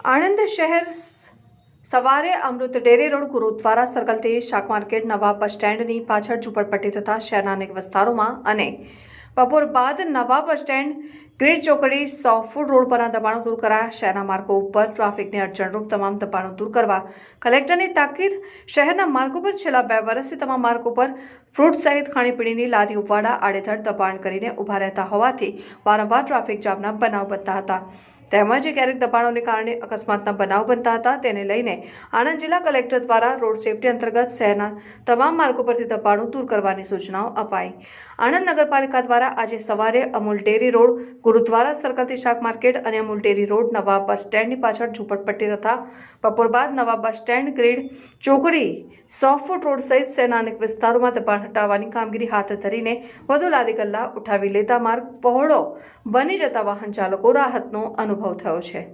આણંદ શહેર સવારે અમૃત dairy road gurdwara સર્કલથી શાક માર્કેટ નવા બસ સ્ટેન્ડની પાછળ ઝૂંપડપટ્ટી તથા શહેરના અનેક વિસ્તારોમાં અને બપોર બાદ નવા બસ સ્ટેન્ડ ગ્રીડ ચોકડી 100 ફૂટ રોડ પરના દબાણો દૂર કરાયા. શહેરના માર્ગો ઉપર ટ્રાફિકને અડચણરૂપ તમામ દબાણો દૂર કરવા કલેક્ટરની તાકીદ. શહેરના માર્ગો પર છેલ્લા 2 વર્ષથી તમામ માર્ગો પર ફ્રૂટ સહિત ખાણીપીણીની લારીઓવાળા આડેધડ દબાણ કરીને ઊભા રહેતા હોવાથી વારંવાર ટ્રાફિક જામના બનાવ બનતા હતા. તેમજ ક્યારેક દબાણોને કારણે અકસ્માતના બનાવ બનતા હતા. તેને લઈને આણંદ જિલ્લા કલેક્ટર દ્વારા રોડ સેફટી અંતર્ગત શહેરના તમામ માર્ગો પરથી દબાણો દૂર કરવાની સૂચનાઓ અપાઈ. આણંદ નગરપાલિકા દ્વારા આજે સવારે અમૂલ ડેરી રોડ ગુરુદ્વારા સર્કલથી શાક માર્કેટ અને અમૂલ ડેરી રોડ નવા બસ સ્ટેન્ડની પાછળ ઝૂંપડપટ્ટી તથા બપોર બાદ નવા બસ સ્ટેન્ડ ગ્રીડ ચોકડી 100 ફૂટ રોડ સહિત શહેરના અનેક વિસ્તારોમાં દબાણ હટાવવાની કામગીરી હાથ ધરીને વધુ લારી ગલ્લા ઉઠાવી લેતા માર્ગ પહોળો બની જતા વાહન ચાલકો રાહતનો અનુભવ થયો છે.